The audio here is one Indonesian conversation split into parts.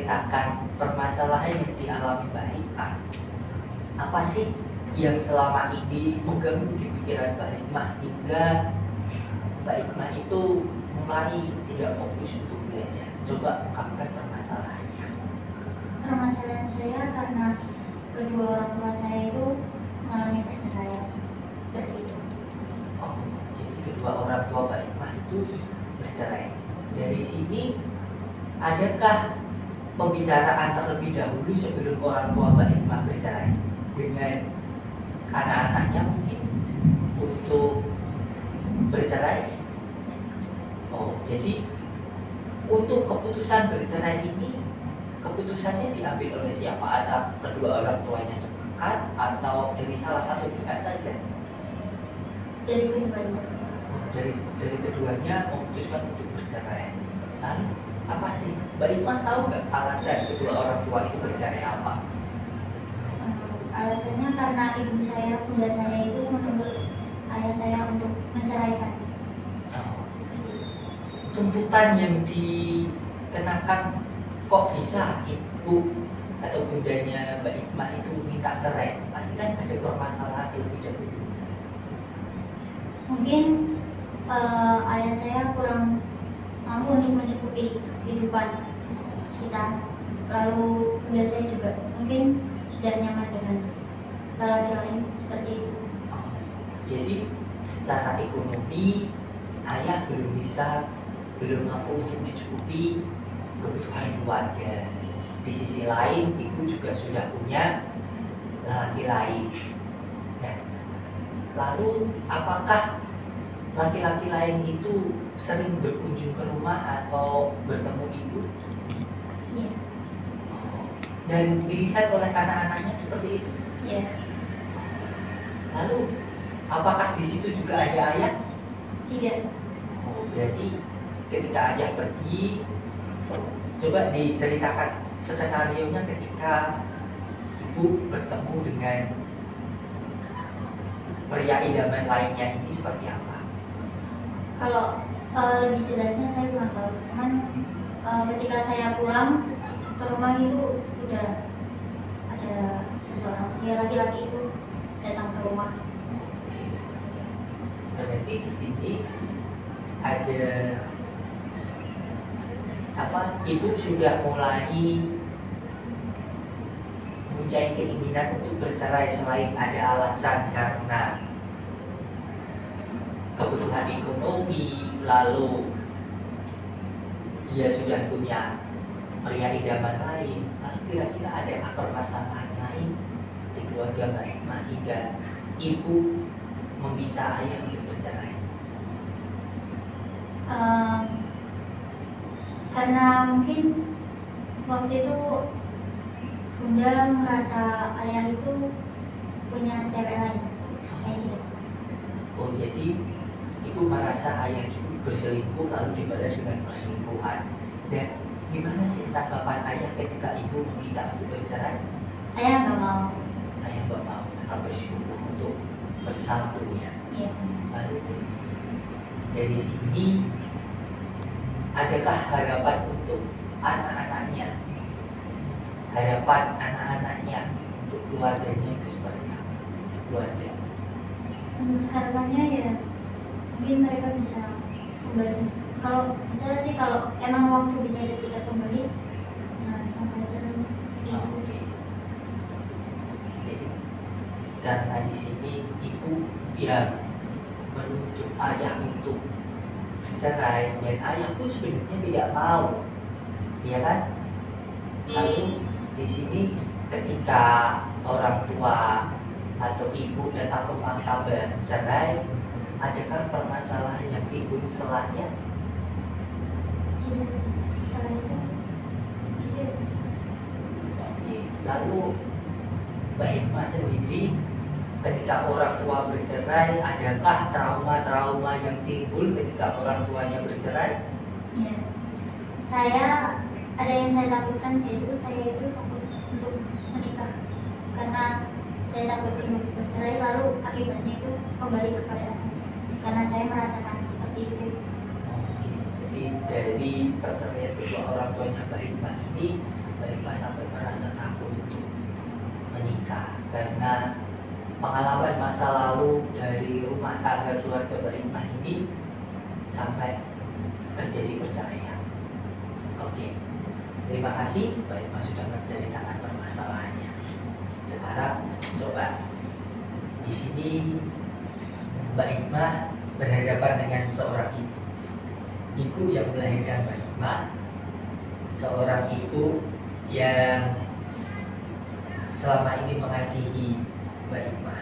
menceritakan permasalahan yang dialami Mbak Hikmah. Apa sih yang selama ini mengganggu di pikiran Mbak Hikmah hingga Mbak Hikmah itu mulai tidak fokus untuk belajar? Coba ungkapkan permasalahannya. Permasalahan saya karena kedua orang tua saya itu mengalami perceraian seperti itu. Oh, jadi kedua orang tua Mbak Hikmah itu bercerai. Dari sini adakah pembicaraan terlebih dahulu sebelum orang tua Mbak Hikmah bercerai dengan anak-anaknya mungkin untuk bercerai? Oh, jadi untuk keputusan bercerai ini, keputusannya diambil oleh siapa? Ada kedua orang tuanya sepakat atau dari salah satu pihak saja? Dari keduanya. Dari keduanya memutuskan untuk bercerai. Lalu apa sih? Mbak Hikmah tahu nggak alasan kedua orang tua itu bercerai apa? Alasannya karena ibu saya, bunda saya itu menuntut ayah saya untuk menceraikan. Tuntutan yang dikenakan kok bisa ibu atau bundanya Mbak Hikmah itu minta cerai? Pasti kan ada permasalahan terlebih dahulu. Mungkin ayah saya kurang mampu untuk mencukupi kehidupan kita. Lalu bunda saya juga mungkin sudah nyaman dengan laki lain seperti itu. Jadi secara ekonomi ayah belum mampu untuk mencukupi kebutuhan keluarga. Di sisi lain ibu juga sudah punya laki lain. Nah, lalu apakah laki-laki lain itu sering berkunjung ke rumah atau bertemu ibu? Iya. Dan dilihat oleh anak-anaknya seperti itu? Iya. Lalu apakah di situ juga ada ayah? Tidak. Oh, berarti ketika ayah pergi, coba diceritakan skenario-nya ketika ibu bertemu dengan pria idaman lainnya ini seperti apa? Kalau lebih jelasnya saya kurang tahu. Cuman ketika saya pulang ke rumah itu udah ada seseorang, dia laki-laki itu datang ke rumah. Berarti di sini ada ibu sudah mulai mempunyai keinginan untuk bercerai selain ada alasan karena kebutuhan ekonomi, lalu dia sudah punya pria idaman lain. Lalu kira-kira adakah permasalahan lain di keluarga Mbak Hikmah hingga ibu meminta ayah untuk bercerai? Karena mungkin waktu itu bunda merasa ayah itu punya cewek lain kayak gitu. Oh, jadi ibu merasa ayah cukup berselingkuh lalu dibalas dengan perselingkuhan. Dan gimana sih tanggapan ayah ketika ibu meminta untuk bercerai? Ayah nggak mau. Ayah nggak mau, tetap bersikukuh untuk bersatu ya. Iya. Lalu dari sini adakah harapan untuk anak-anaknya? Harapan anak-anaknya untuk keluarganya itu seperti apa? Keluarga. Harapannya ya mungkin mereka bisa kembali. Kalau bisa sih, kalau emang waktu bisa kita kembali, jangan sampai cerai. Gitu sih. Jadi karena di sini ibu yang menuntut ayah untuk bercerai dan ayah pun sebenarnya tidak mau, ya kan? Lalu di sini ketika orang tua atau ibu tetap memaksa bercerai, adakah permasalahan yang timbul setelahnya? Tidak. Setelah itu tidak. Oke. Lalu Mbak Hikmah sendiri ketika orang tua bercerai, adakah trauma-trauma yang timbul ketika orang tuanya bercerai? Ya, saya ada yang saya takutkan, yaitu saya itu takut untuk menikah karena saya takut untuk bercerai lalu akibatnya itu kembali kepada anak, karena saya merasakan seperti itu. Oke, jadi dari perceraian kedua orang tuanya Mbak Hikmah ini, Mbak Hikmah sampai merasa takut untuk menikah karena pengalaman masa lalu dari rumah tangga keluarga Mbak Hikmah ini sampai terjadi perceraian. Oke, terima kasih Mbak Hikmah sudah menceritakan permasalahannya. Sekarang coba di sini Mbak Hikmah berhadapan dengan seorang ibu. Ibu yang melahirkan Mbak Hikmah, seorang ibu yang selama ini mengasihi Mbak Hikmah.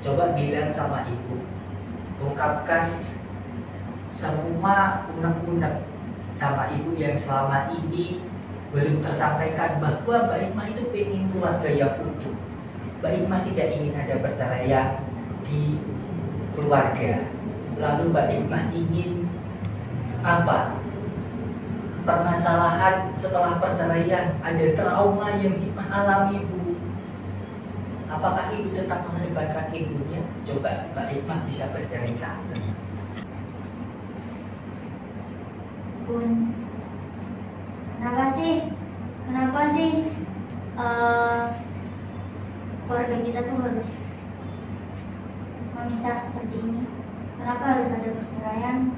Coba bilang sama ibu, ungkapkan semua unek-unek sama ibu yang selama ini belum tersampaikan, bahwa Mbak Hikmah itu ingin keluarga yang utuh. Mbak Hikmah tidak ingin ada perceraian di keluarga. Lalu Mbak Hikmah ingin apa? Permasalahan setelah perceraian, ada trauma yang Hikmah alami, Bu. Apakah ibu tetap mengedepankan ibunya? Coba Mbak Hikmah bisa bercerita. Bun, kenapa sih keluarga kita tuh harus memisah seperti ini? Kenapa harus ada perceraian?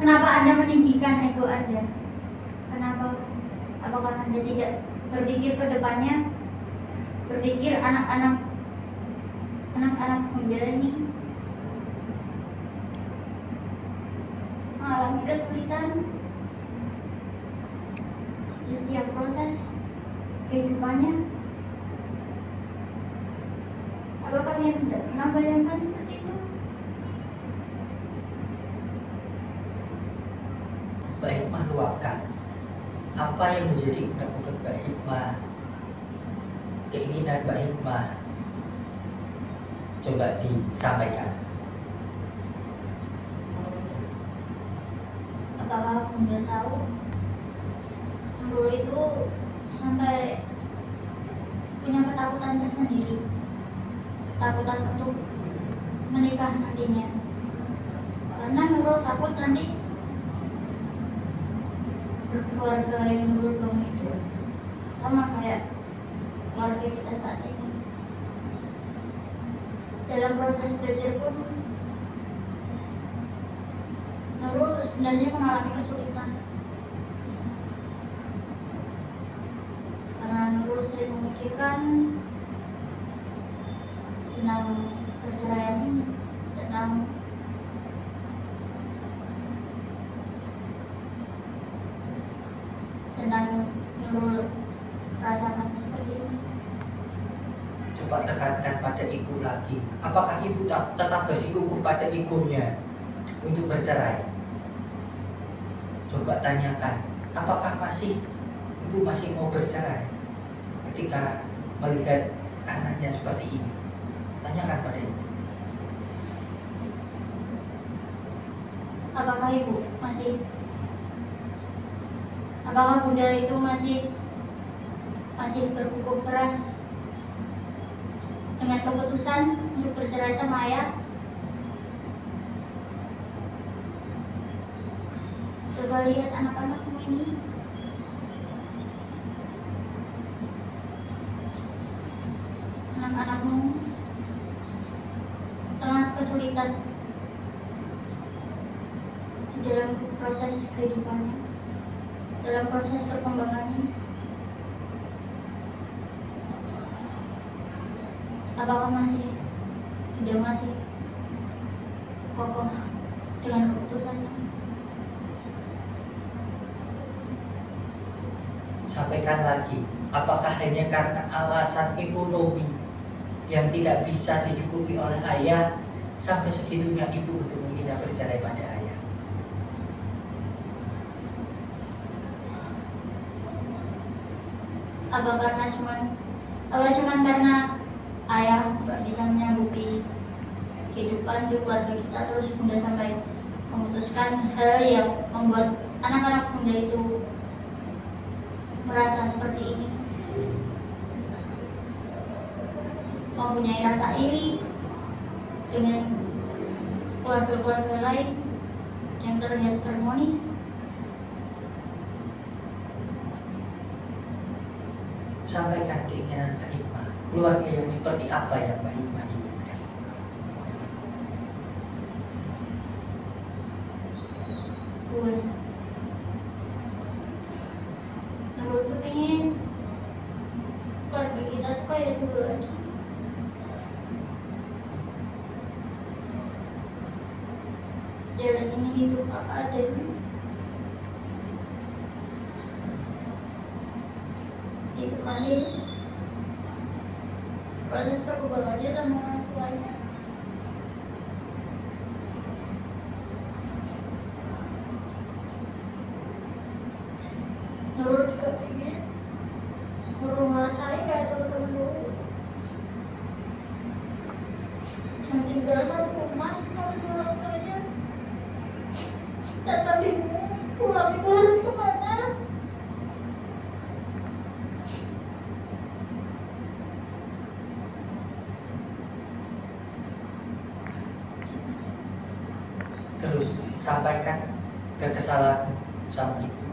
Kenapa Anda meninggikan ego Anda? Kenapa? Apakah Anda tidak berpikir ke depannya? Berpikir anak-anak muda ini mengalami kesulitan di setiap proses kehidupannya. Apakah kalian tidak pernah bayangkan seperti itu? Mbak Hikmah luapkan apa yang menjadi unek-unek Mbak Hikmah, keinginan Mbak Hikmah. Coba disampaikan. Apakah Bunda tahu, Nurul itu sampai punya ketakutan tersendiri, ketakutan untuk menikah nantinya, karena Nurul takut nanti keluarga yang Nurul bangun itu sama kayak keluarga kita saat ini. Dalam proses belajar pun Nurul sebenarnya mengalami kesulitan karena Nurul sering memikirkan tentang perceraian, tentang Nurul rasakan seperti ini. Coba tekankan pada ibu lagi. Apakah ibu tetap bersikukuh pada egonya untuk bercerai? Coba tanyakan, apakah ibu masih mau bercerai ketika melihat anaknya seperti ini? Tanyakan pada ibu. Apakah Bunda itu masih berkukuh keras dengan keputusan untuk bercerai sama ayah? Coba lihat anak-anakmu ini. Anak-anakmu tengah kesulitan di dalam proses kehidupannya, dalam proses perkembangannya. Apakah masih kokoh dengan keputusannya? Sampaikan lagi, apakah hanya karena alasan ekonomi yang tidak bisa dicukupi oleh ayah sampai segitunya ibu untuk menghina bercerai pada ayah? Apa cuman karena ayah nggak bisa menyanggupi kehidupan di keluarga kita, terus Bunda sampai memutuskan hal yang membuat anak-anak Bunda itu merasa seperti ini, mempunyai rasa iri dengan keluarga-keluarga lain, yang terlihat harmonis. Sampaikan keinginan Mbak Hikmah. Keluarga yang seperti apa yang Mbak Hikmah inginkan? Bun, Nurul tuh pengen keluarga kita tuh kayak dulu lagi. Jalanin hidup apa adanya. Ditemani proses perkembangannya sama orang tuanya. Nurul juga pengen Nurul ngerasain kayak teman-teman Nurul yang tinggal satu rumah sama kedua orang tuanya. Dan bingung pulang itu harus kemana. Terus sampaikan kekesalan sama ibu.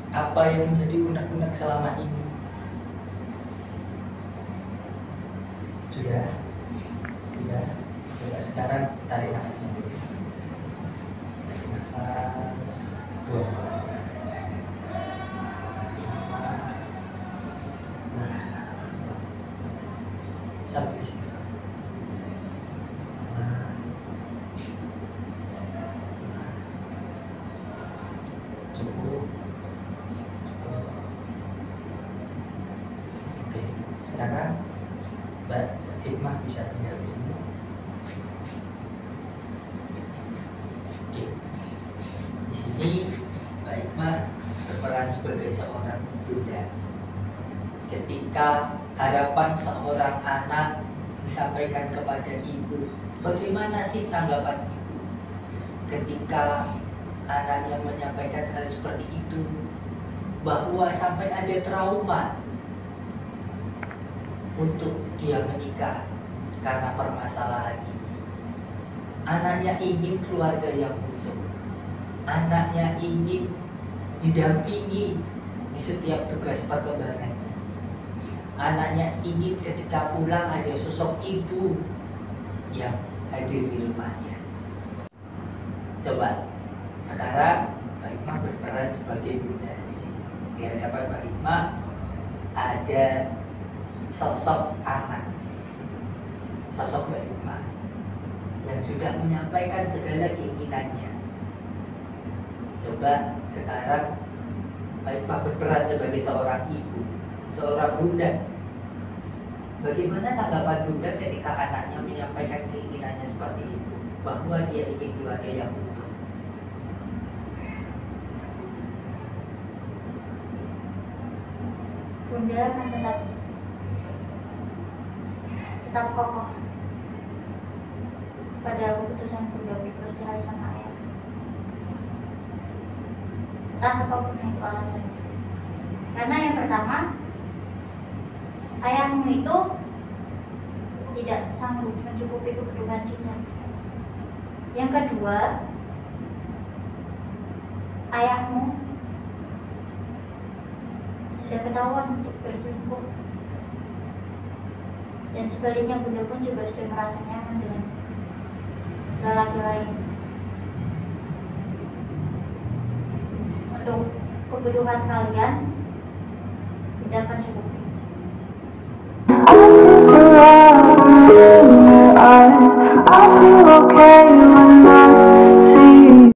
Apa yang menjadi unek-unek selama ini? Sudah. Coba sekarang tarik nafasnya dulu. Tarik nafas, buang. Sampai istirahat. Cukup. Oke, sekarang Mbak Hikmah bisa tinggal di sini. Oke, di sini Mbak Hikmah berperan sebagai seorang bunda. Ketika harapan seorang anak disampaikan kepada ibu, bagaimana sih tanggapan ibu ketika anaknya menyampaikan hal seperti itu, bahwa sampai ada trauma untuk dia menikah karena permasalahan ini. Anaknya ingin keluarga yang utuh, anaknya ingin didampingi di setiap tugas perkembangannya. Anaknya ingin ketika pulang ada sosok ibu yang hadir di rumahnya. Coba sekarang Mbak Hikmah berperan sebagai bunda di sini. Di hadapan Mbak Hikmah ada sosok anak, sosok Mbak Hikmah yang sudah menyampaikan segala keinginannya. Coba sekarang Mbak Hikmah berperan sebagai seorang ibu, seorang bunda. Bagaimana tanggapan bunda ketika anaknya menyampaikan keinginannya seperti itu, bahwa dia ingin keluarga yang utuh? Bunda akan tetap kokoh pada keputusan Bunda bercerai sama ayah. Entah apapun itu alasannya. Karena yang pertama, ayahmu itu tidak sanggup mencukupi kebutuhan kita. Yang kedua, ayahmu sudah ketahuan untuk berselingkuh. Dan sebaliknya Bunda pun juga sudah merasa nyaman dengan lelaki lain. Untuk kebutuhan kalian, Bunda akan cukupi. I feel okay.